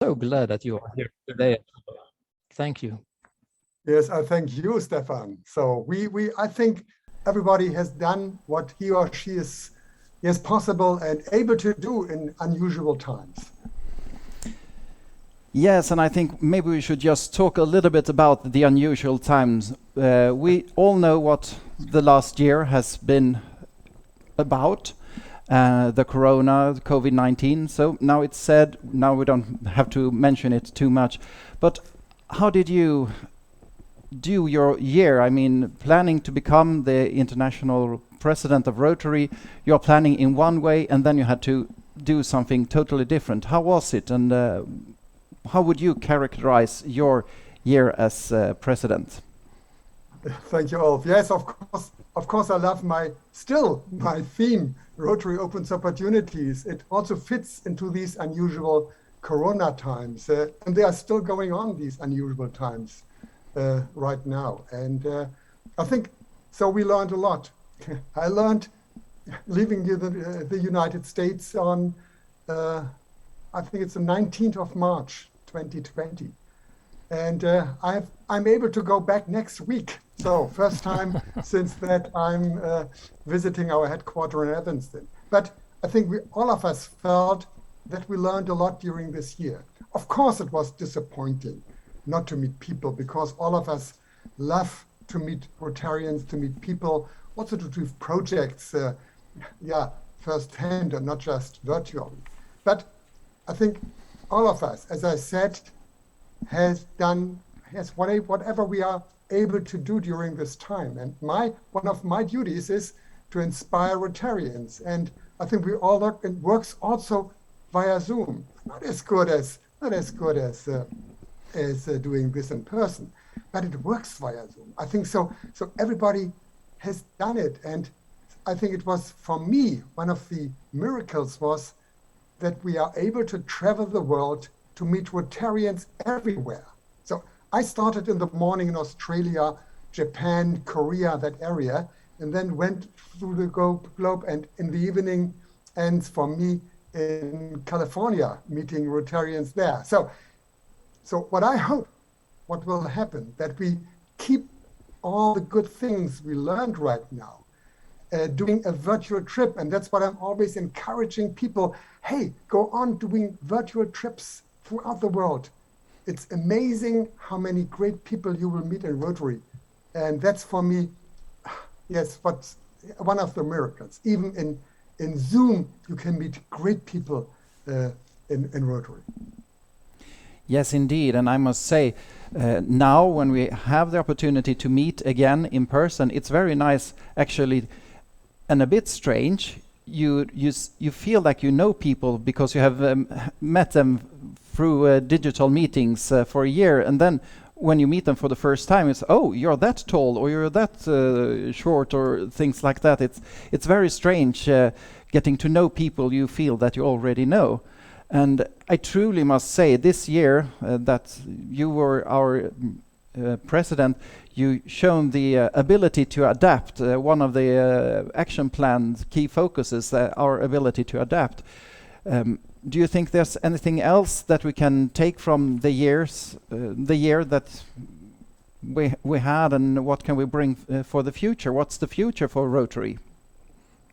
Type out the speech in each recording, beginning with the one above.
so glad that you are here today. Thank you. Yes, I thank you, Stefan. So I think everybody has done what he or she is possible and able to do in unusual times. Yes, and I think maybe we should just talk a little bit about the unusual times. We all know what the last year has been about, the corona, COVID-19. So now it's said, now we don't have to mention it too much. But how did you do your year? I mean, planning to become the international president of Rotary, you're planning in one way and then you had to do something totally different. How was it, and how would you characterize your year as president? Thank you, Ulf. Yes, of course, I love my theme, Rotary opens opportunities. It also fits into these unusual corona times, and they are still going on, these unusual times right now. And I think, so we learned a lot. I learned leaving the United States on, I think it's the 19th of March, 2020. And I'm able to go back next week. So first time since that I'm visiting our headquarters in Evanston. But I think all of us felt that we learned a lot during this year. Of course, it was disappointing not to meet people, because all of us love to meet Rotarians, to meet people, also to do projects, firsthand and not just virtually. But I think all of us, as I said, has whatever we are able to do during this time. And one of my duties is to inspire Rotarians. And I think we all look, it works also via Zoom. Not as good as doing this in person, but it works via Zoom. I think so. So everybody has done it. And I think it was, for me, one of the miracles was that we are able to travel the world to meet Rotarians everywhere. So I started in the morning in Australia, Japan, Korea, that area, and then went through the globe, and in the evening ends for me in California, meeting Rotarians there. So what I hope, what will happen, that we keep all the good things we learned right now, doing a virtual trip. And that's what I'm always encouraging people. Hey, go on doing virtual trips throughout the world. It's amazing how many great people you will meet in Rotary. And that's, for me, yes, what's one of the miracles. Even in Zoom, you can meet great people in Rotary. Yes, indeed. And I must say, now when we have the opportunity to meet again in person, it's very nice, actually, and a bit strange. You feel like you know people because you have met them through digital meetings for a year, and then when you meet them for the first time, it's, oh, you're that tall, or you're that short, or things like that. It's very strange getting to know people you feel that you already know. And I truly must say, this year that you were our president, you shown the ability to adapt. One of the action plan's key focuses, our ability to adapt. Do you think there's anything else that we can take from the year that we had, and what can we bring for the future? What's the future for Rotary?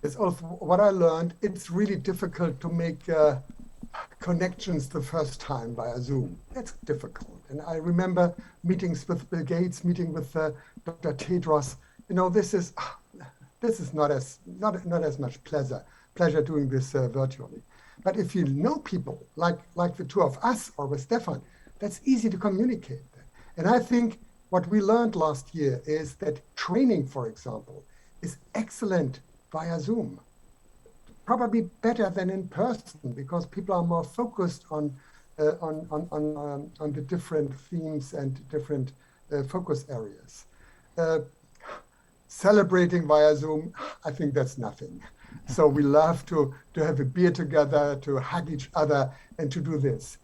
It's also what I learned. It's really difficult to make connections the first time via Zoom. It's difficult. And I remember meetings with Bill Gates, meeting with Dr. Tedros. You know, this is not as much pleasure doing this virtually. But if you know people like the two of us or with Stefan, that's easy to communicate. And I think what we learned last year is that training, for example, is excellent via Zoom. Probably better than in person, because people are more focused on the different themes and different focus areas. Celebrating via Zoom, I think that's nothing. So we love to have a beer together, to hug each other, and to do this.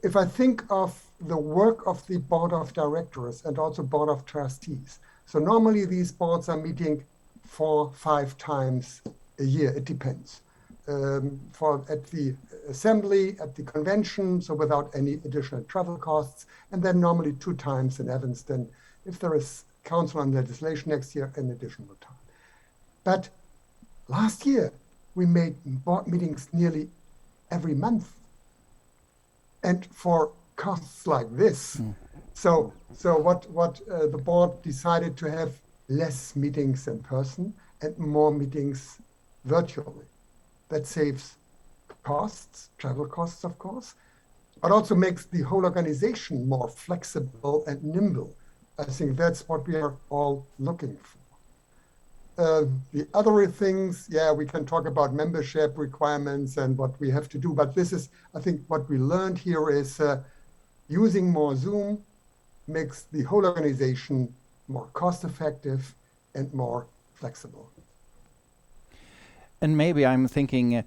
If I think of the work of the board of directors and also board of trustees, so normally these boards are meeting 4-5 times a year, it depends. at the assembly, at the convention, so without any additional travel costs, and then normally 2 times in Evanston, if there is council on legislation next year, an additional time. But last year, we made board meetings nearly every month, and for costs like this. So what the board decided to have less meetings in person and more meetings virtually. That saves costs, travel costs, of course, but also makes the whole organization more flexible and nimble. I think that's what we are all looking for. The other things, we can talk about membership requirements and what we have to do, but this is, I think, what we learned here is using more Zoom makes the whole organization more cost-effective and more flexible. And maybe I'm thinking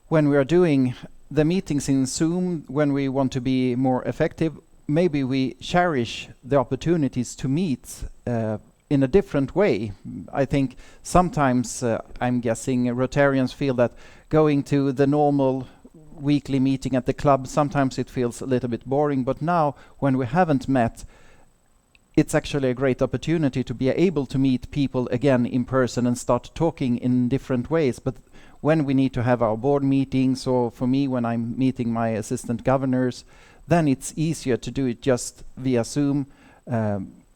when we are doing the meetings in Zoom, when we want to be more effective, maybe we cherish the opportunities to meet in a different way. I think sometimes, I'm guessing, Rotarians feel that going to the normal weekly meeting at the club, sometimes it feels a little bit boring, but now when we haven't met, it's actually a great opportunity to be able to meet people again in person and start talking in different ways. But when we need to have our board meetings, or for me, when I'm meeting my assistant governors, then it's easier to do it just via Zoom,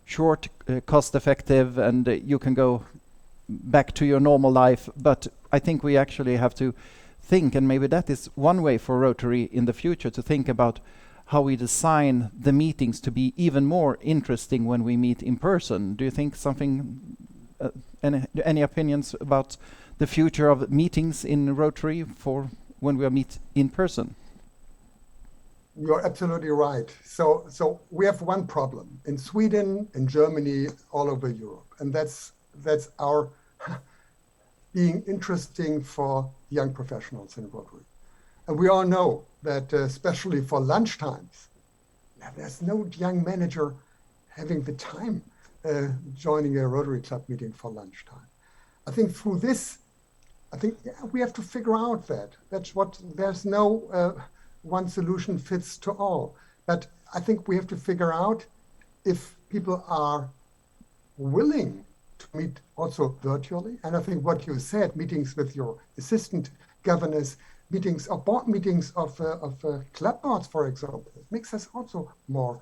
short, cost-effective, and you can go back to your normal life. But I think we actually have to think, and maybe that is one way for Rotary in the future, to think about how we design the meetings to be even more interesting when we meet in person. Do you think something, any opinions about the future of meetings in Rotary for when we meet in person? You're absolutely right. So we have one problem in Sweden, in Germany, all over Europe, and that's our being interesting for young professionals in Rotary. And we all know that especially for lunchtimes, there's no young manager having the time joining a Rotary Club meeting for lunchtime. I think through this, we have to figure out there's no one solution fits to all. But I think we have to figure out if people are willing to meet also virtually. And I think what you said, meetings with your assistant governors, meetings or board meetings of club boards, for example, it makes us also more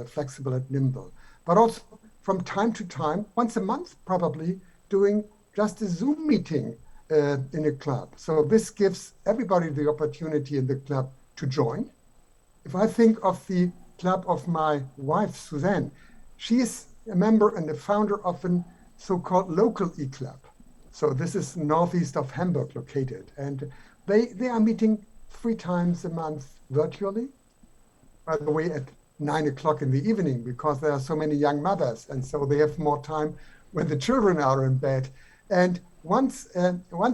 flexible and nimble. But also from time to time, once a month probably, doing just a Zoom meeting in a club. So this gives everybody the opportunity in the club to join. If I think of the club of my wife, Suzanne, she is a member and the founder of a so-called local e-club. So this is northeast of Hamburg located. And they are meeting 3 times a month virtually, by the way, at 9 o'clock in the evening, because there are so many young mothers. And so they have more time when the children are in bed. And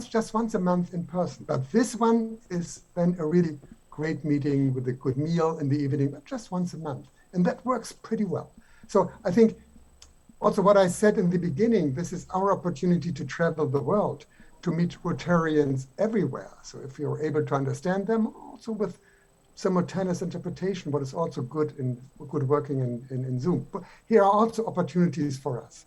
just once a month in person. But this one is then a really great meeting with a good meal in the evening, but just once a month. And that works pretty well. So I think also what I said in the beginning, this is our opportunity to travel the world, to meet Rotarians everywhere. So if you're able to understand them, also with simultaneous interpretation, what is also good working in Zoom. But here are also opportunities for us.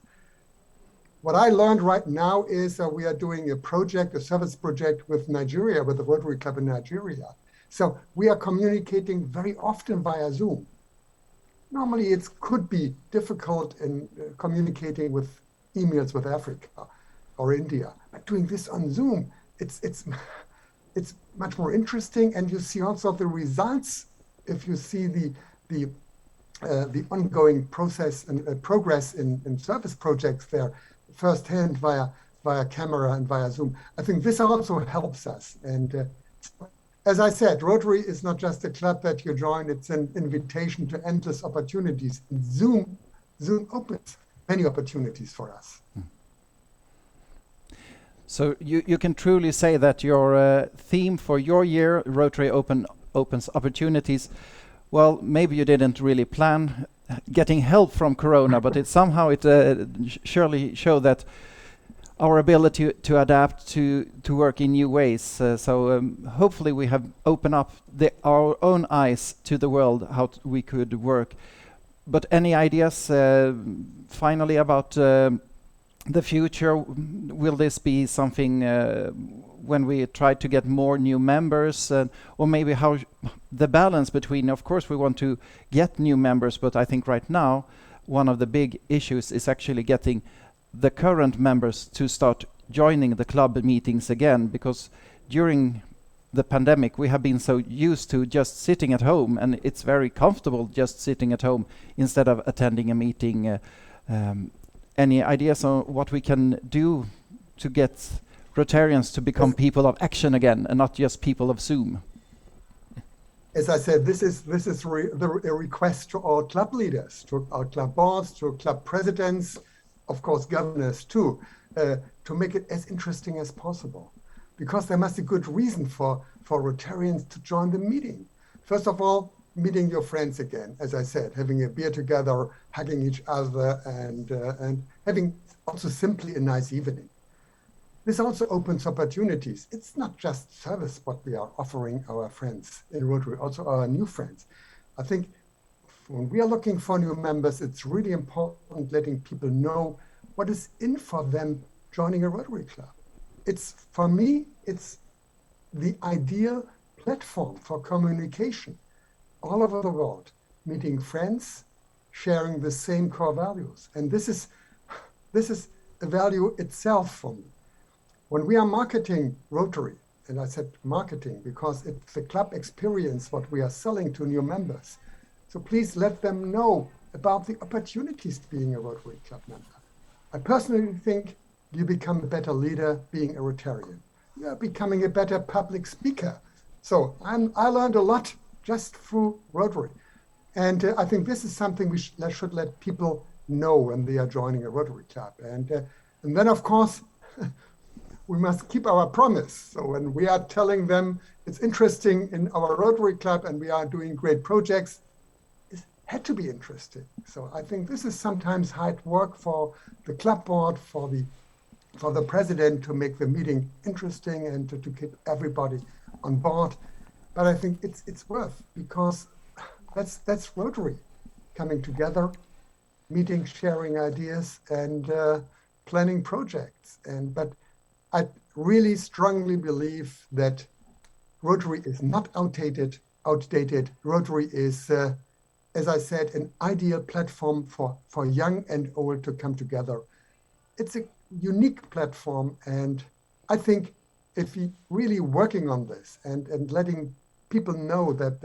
What I learned right now is that we are doing a service project with Nigeria, with the Rotary Club in Nigeria. So we are communicating very often via Zoom. Normally it could be difficult in communicating with emails with Africa or India, but doing this on Zoom, it's much more interesting, and you see also the results if you see the ongoing process and progress in service projects there firsthand via camera and via Zoom. I think this also helps us. And as I said, Rotary is not just a club that you join, it's an invitation to endless opportunities. And Zoom opens many opportunities for us. So you can truly say that your theme for your year, Rotary opens opportunities. Well, maybe you didn't really plan getting help from Corona, but it somehow surely showed that our ability to adapt to work in new ways. Hopefully we have opened up our own eyes to the world, how we could work. But any ideas finally about the future? Will this be something when we try to get more new members, or maybe how the balance between, of course we want to get new members, but I think right now one of the big issues is actually getting the current members to start joining the club meetings again, because during the pandemic we have been so used to just sitting at home, and it's very comfortable just sitting at home instead of attending a meeting. Any ideas on what we can do to get Rotarians to become people of action again and not just people of Zoom? As I said, this is a request to all club leaders, to our club boards, to club presidents, of course governors too, to make it as interesting as possible, because there must be good reason for Rotarians to join the meeting. First of all, meeting your friends again, as I said, having a beer together, hugging each other, and having also simply a nice evening. This also opens opportunities. It's not just service what we are offering our friends in Rotary, also our new friends. I think when we are looking for new members, it's really important letting people know what is in for them joining a Rotary club. For me, it's the ideal platform for communication all over the world, meeting friends, sharing the same core values. And this is a value itself for me. When we are marketing Rotary, and I said marketing because it's the club experience what we are selling to new members. So please let them know about the opportunities being a Rotary Club member. I personally think you become a better leader being a Rotarian. You are becoming a better public speaker. So I learned a lot just through Rotary. And I think this is something we should let people know when they are joining a Rotary Club. And then, of course, we must keep our promise. So when we are telling them it's interesting in our Rotary Club and we are doing great projects, it had to be interesting. So I think this is sometimes hard work for the club board, for the president to make the meeting interesting and to keep everybody on board. But I think it's worth, because that's Rotary coming together, meeting, sharing ideas, and planning projects. But I really strongly believe that Rotary is not outdated. Rotary is, as I said, an ideal platform for young and old to come together. It's a unique platform, and I think if we really working on this and letting people know that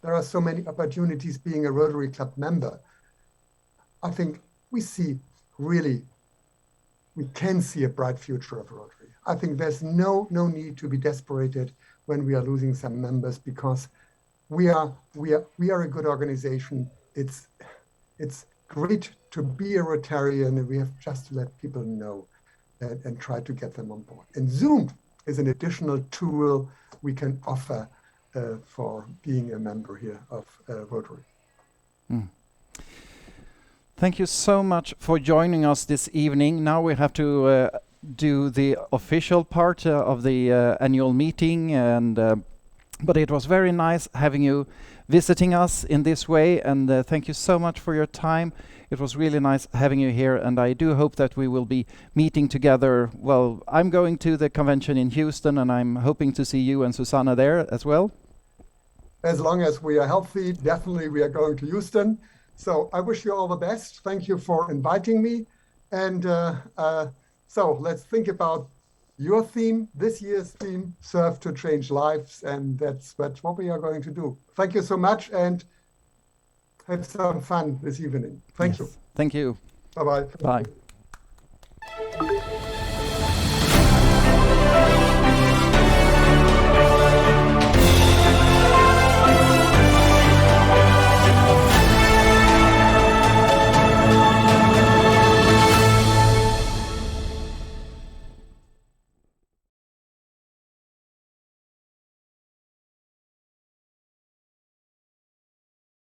there are so many opportunities being a Rotary Club member, I think we can see a bright future of Rotary. I think there's no need to be desperate when we are losing some members, because we are a good organization. It's great to be a Rotarian, and we have just to let people know and try to get them on board. And Zoom is an additional tool we can offer for being a member here of Rotary. Mm. Thank you so much for joining us this evening. Now we have to do the official part of the annual meeting, and but it was very nice having you visiting us in this way, and thank you so much for your time. It was really nice having you here, and I do hope that we will be meeting together. Well, I'm going to the convention in Houston, and I'm hoping to see you and Susanna there as well. As long as we are healthy, definitely we are going to Houston. So I wish you all the best. Thank you for inviting me. And so let's think about your theme, this year's theme, Serve to Change Lives. And that's what we are going to do. Thank you so much, and have some fun this evening. Thank you. Thank you. Bye-bye. Bye.